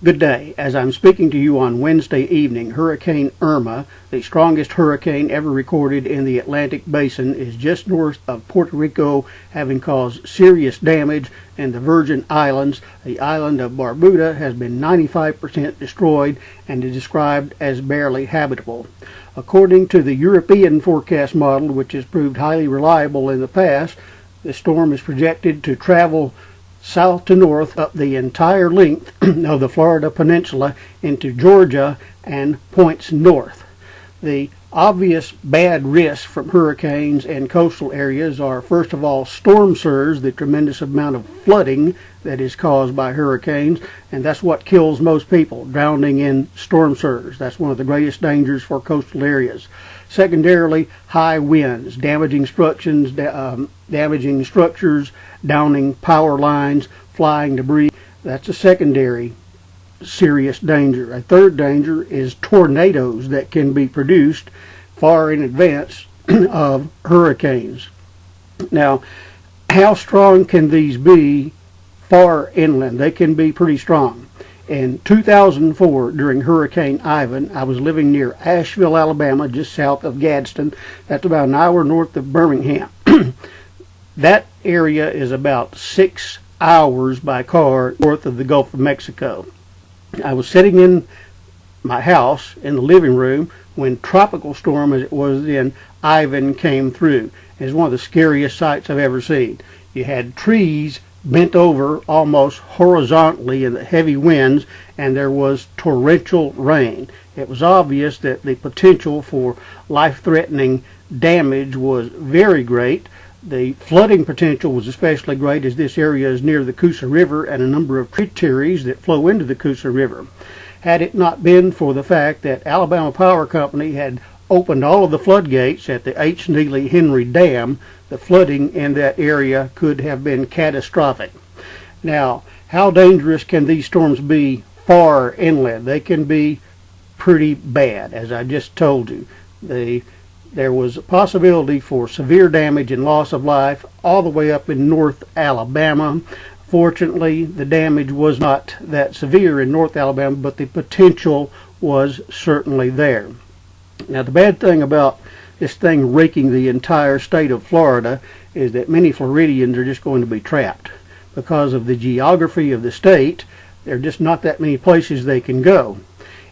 Good day. As I'm speaking to you on Wednesday evening, Hurricane Irma, the strongest hurricane ever recorded in the Atlantic Basin, is just north of Puerto Rico, having caused serious damage in the Virgin Islands. The island of Barbuda has been 95% destroyed and is described as barely habitable. According to the European forecast model, which has proved highly reliable in the past, the storm is projected to travel south to north up the entire length of the Florida Peninsula into Georgia and points north. The obvious bad risks from hurricanes and coastal areas are, first of all, storm surge, the tremendous amount of flooding that is caused by hurricanes, and that's what kills most people, drowning in storm surge. That's one of the greatest dangers for coastal areas. Secondarily, high winds, damaging structures, downing power lines, flying debris. That's a secondary serious danger. A third danger is tornadoes that can be produced far in advance of hurricanes. Now, how strong can these be far inland? They can be pretty strong. In 2004, during Hurricane Ivan, I was living near Asheville, Alabama, just south of Gadsden. That's about an hour north of Birmingham. That area is about 6 hours by car north of the Gulf of Mexico. I was sitting in my house in the living room when tropical storm, as it was then, Ivan came through. It's one of the scariest sights I've ever seen. You had trees bent over almost horizontally in the heavy winds, and there was torrential rain. It was obvious that the potential for life-threatening damage was very great. The flooding potential was especially great as this area is near the Coosa River and a number of tributaries that flow into the Coosa River. Had it not been for the fact that Alabama Power Company had opened all of the floodgates at the H. Neely Henry Dam, the flooding in that area could have been catastrophic. Now, how dangerous can these storms be far inland? They can be pretty bad, as I just told you. There was a possibility for severe damage and loss of life all the way up in North Alabama. Fortunately, the damage was not that severe in North Alabama, but the potential was certainly there. Now, the bad thing about this thing raking the entire state of Florida is that many Floridians are just going to be trapped. Because of the geography of the state, there are just not that many places they can go.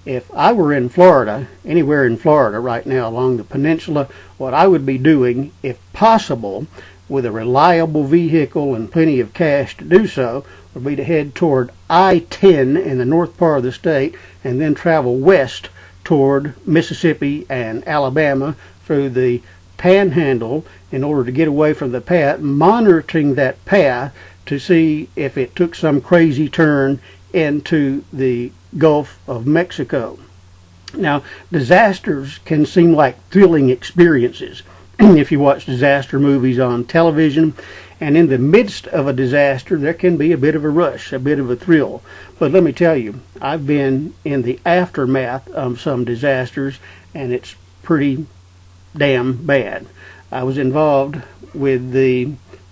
If I were in Florida, anywhere in Florida right now along the peninsula, what I would be doing, if possible, with a reliable vehicle and plenty of cash to do so, would be to head toward I-10 in the north part of the state and then travel west toward Mississippi and Alabama through the Panhandle in order to get away from the path, monitoring that path to see if it took some crazy turn into the Gulf of Mexico. Now, disasters can seem like thrilling experiences if you watch disaster movies on television, and in the midst of a disaster there can be a bit of a rush, a bit of a thrill. But let me tell you, I've been in the aftermath of some disasters, and it's pretty damn bad. I was involved with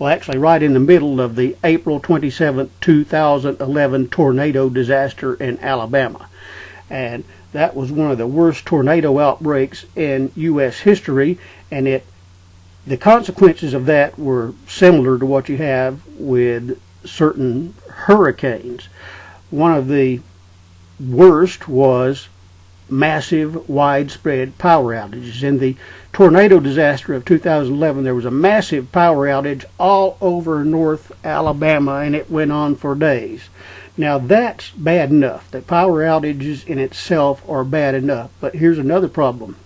actually right in the middle of the April 27, 2011 tornado disaster in Alabama. And that was one of the worst tornado outbreaks in U.S. history, and the consequences of that were similar to what you have with certain hurricanes. One of the worst was massive, widespread power outages. In the tornado disaster of 2011, there was a massive power outage all over North Alabama, and it went on for days. Now, that's bad enough. The power outages in itself are bad enough. But here's another problem.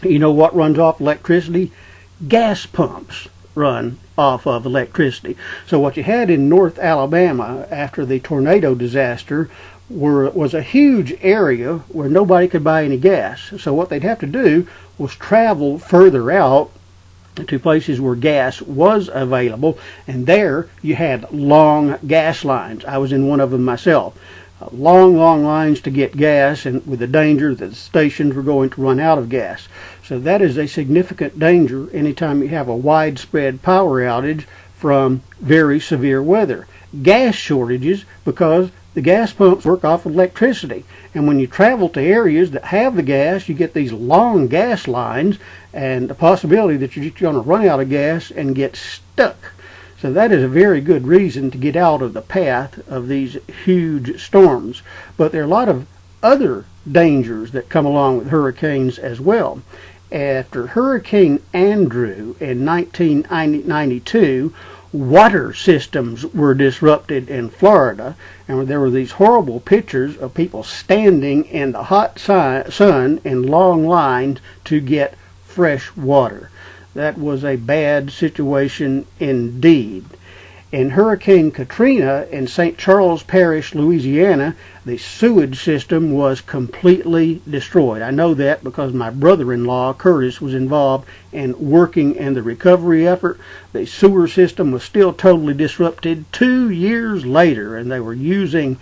You know what runs off electricity? Gas pumps run off of electricity. So what you had in North Alabama after the tornado disaster was a huge area where nobody could buy any gas. So what they'd have to do was travel further out to places where gas was available, and there you had long gas lines. I was in one of them myself. Long lines to get gas, and with the danger that the stations were going to run out of gas. So that is a significant danger anytime you have a widespread power outage from very severe weather. gas shortages because the gas pumps work off electricity. And when you travel to areas that have the gas, you get these long gas lines and the possibility that you're just going to run out of gas and get stuck. So that is a very good reason to get out of the path of these huge storms. But there are a lot of other dangers that come along with hurricanes as well. After Hurricane Andrew in 1992, water systems were disrupted in Florida, and there were these horrible pictures of people standing in the hot sun in long lines to get fresh water. That was a bad situation indeed. In Hurricane Katrina in St. Charles Parish, Louisiana, the sewage system was completely destroyed. I know that because my brother-in-law, Curtis, was involved in working in the recovery effort. The sewer system was still totally disrupted 2 years later, and they were using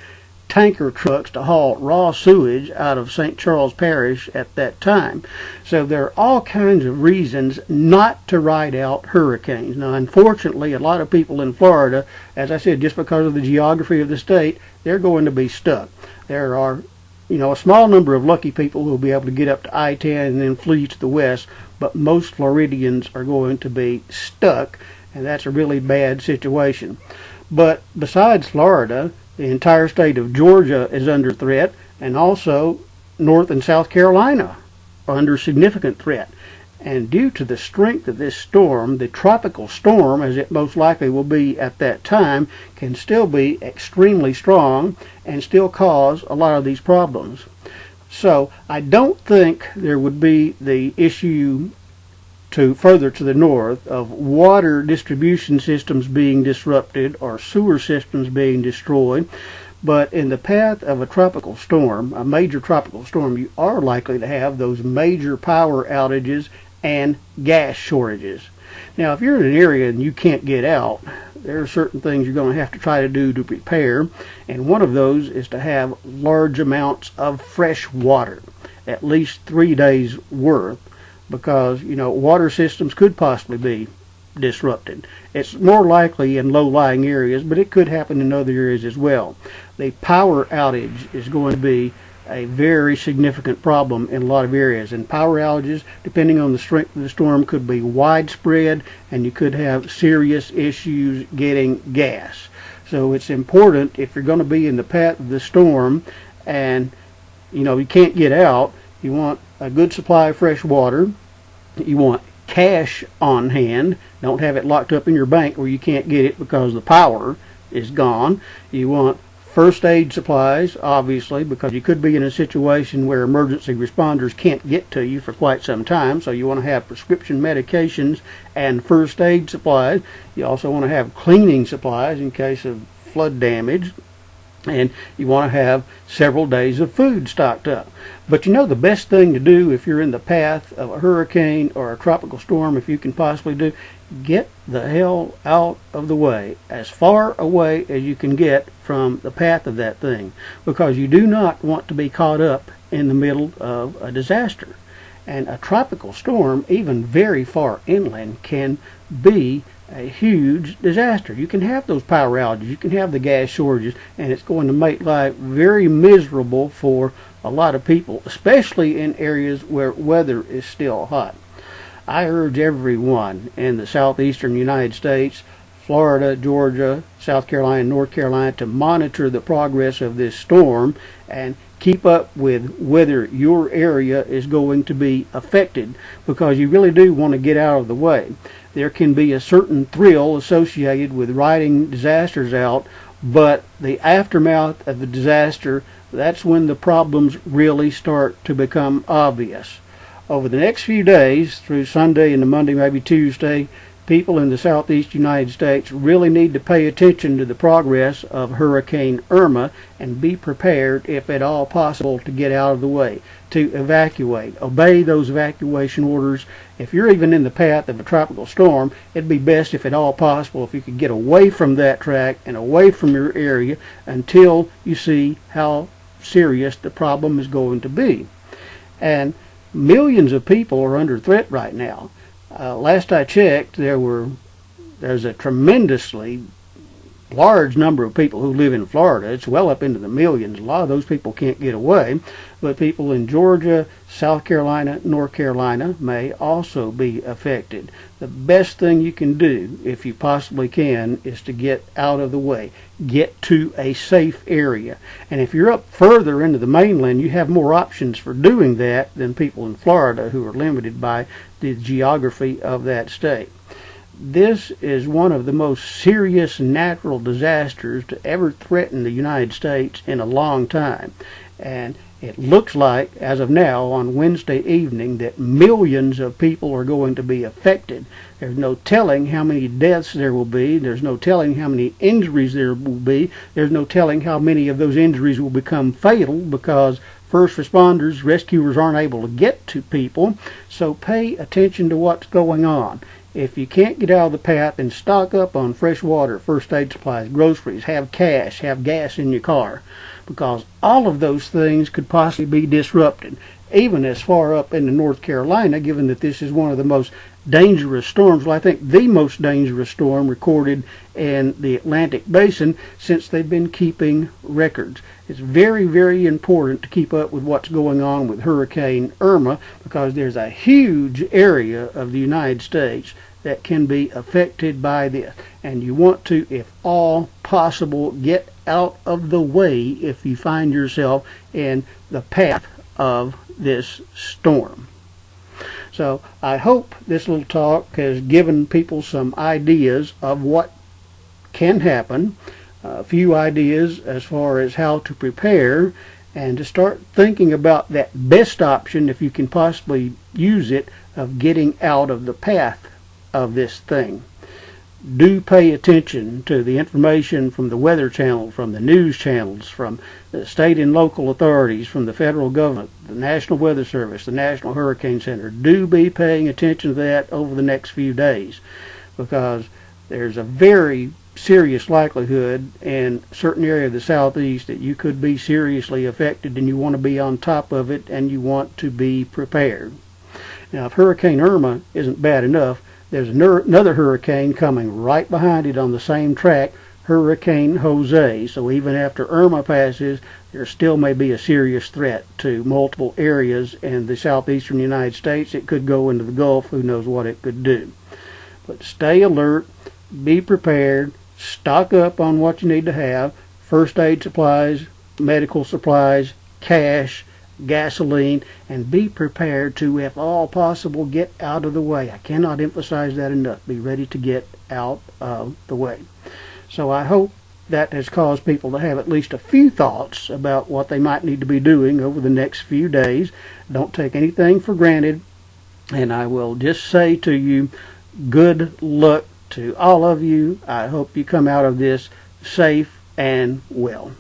tanker trucks to haul raw sewage out of St. Charles Parish at that time. So there are all kinds of reasons not to ride out hurricanes. Now, unfortunately, a lot of people in Florida, as I said, just because of the geography of the state, they're going to be stuck. There are, a small number of lucky people who will be able to get up to I-10 and then flee to the west, but most Floridians are going to be stuck, and that's a really bad situation. But besides Florida, the entire state of Georgia is under threat, and also North and South Carolina are under significant threat. And due to the strength of this storm, the tropical storm, as it most likely will be at that time, can still be extremely strong and still cause a lot of these problems. So I don't think there would be the issue further to the north of water distribution systems being disrupted or sewer systems being destroyed. But in the path of a tropical storm, a major tropical storm, you are likely to have those major power outages and gas shortages. Now, if you're in an area and you can't get out, there are certain things you're going to have to try to do to prepare, and one of those is to have large amounts of fresh water, at least 3 days worth, because water systems could possibly be disrupted. It's more likely in low-lying areas, but it could happen in other areas as well. The power outage is going to be a very significant problem in a lot of areas, and power outages, depending on the strength of the storm, could be widespread, and you could have serious issues getting gas. So it's important, if you're going to be in the path of the storm and you can't get out, you want a good supply of fresh water. You want cash on hand. Don't have it locked up in your bank where you can't get it because the power is gone. You want first aid supplies, obviously, because you could be in a situation where emergency responders can't get to you for quite some time. So you want to have prescription medications and first aid supplies. You also want to have cleaning supplies in case of flood damage. And you want to have several days of food stocked up. But the best thing to do if you're in the path of a hurricane or a tropical storm, if you can possibly do, get the hell out of the way, as far away as you can get from the path of that thing, because you do not want to be caught up in the middle of a disaster. And a tropical storm, even very far inland, can be a huge disaster. You can have those power outages, you can have the gas shortages, and it's going to make life very miserable for a lot of people, especially in areas where weather is still hot. I urge everyone in the southeastern United States, Florida, Georgia, South Carolina, North Carolina, to monitor the progress of this storm and keep up with whether your area is going to be affected, because you really do want to get out of the way. There can be a certain thrill associated with riding disasters out, but the aftermath of the disaster, that's when the problems really start to become obvious. Over the next few days, through Sunday into Monday, maybe Tuesday, people in the southeast United States really need to pay attention to the progress of Hurricane Irma and be prepared, if at all possible, to get out of the way, to evacuate. Obey those evacuation orders. If you're even in the path of a tropical storm, it'd be best, if at all possible, if you could get away from that track and away from your area until you see how serious the problem is going to be. And millions of people are under threat right now. Last I checked, there's a tremendously large number of people who live in Florida. It's well up into the millions. A lot of those people can't get away, but people in Georgia, South Carolina, North Carolina may also be affected. The best thing you can do, if you possibly can, is to get out of the way. Get to a safe area. And if you're up further into the mainland, you have more options for doing that than people in Florida who are limited by the geography of that state. This is one of the most serious natural disasters to ever threaten the United States in a long time. And it looks like, as of now, on Wednesday evening, that millions of people are going to be affected. There's no telling how many deaths there will be. There's no telling how many injuries there will be. There's no telling how many of those injuries will become fatal because first responders, rescuers aren't able to get to people. So pay attention to what's going on. If you can't get out of the path, then stock up on fresh water, first aid supplies, groceries, have cash, have gas in your car, because all of those things could possibly be disrupted, even as far up into North Carolina, given that this is one of the most dangerous storms. Well, I think the most dangerous storm recorded in the Atlantic Basin since they've been keeping records. It's very, very important to keep up with what's going on with Hurricane Irma, because there's a huge area of the United States that can be affected by this. And you want to, if all possible, get out of the way if you find yourself in the path of this storm. So I hope this little talk has given people some ideas of what can happen, a few ideas as far as how to prepare, and to start thinking about that best option, if you can possibly use it, of getting out of the path of this thing. Do pay attention to the information from the Weather Channel, from the news channels, from the state and local authorities, from the federal government, the National Weather Service, the National Hurricane Center. Do be paying attention to that over the next few days, because there's a very serious likelihood in a certain area of the southeast that you could be seriously affected, and you want to be on top of it, and you want to be prepared. Now, if Hurricane Irma isn't bad enough, there's another hurricane coming right behind it on the same track, Hurricane Jose. So even after Irma passes, there still may be a serious threat to multiple areas in the southeastern United States. It could go into the Gulf. Who knows what it could do. But stay alert, be prepared, stock up on what you need to have, first aid supplies, medical supplies, cash, gasoline, and be prepared to, if all possible, get out of the way. I cannot emphasize that enough. Be ready to get out of the way. So I hope that has caused people to have at least a few thoughts about what they might need to be doing over the next few days. Don't take anything for granted, and I will just say to you, good luck to all of you. I hope you come out of this safe and well.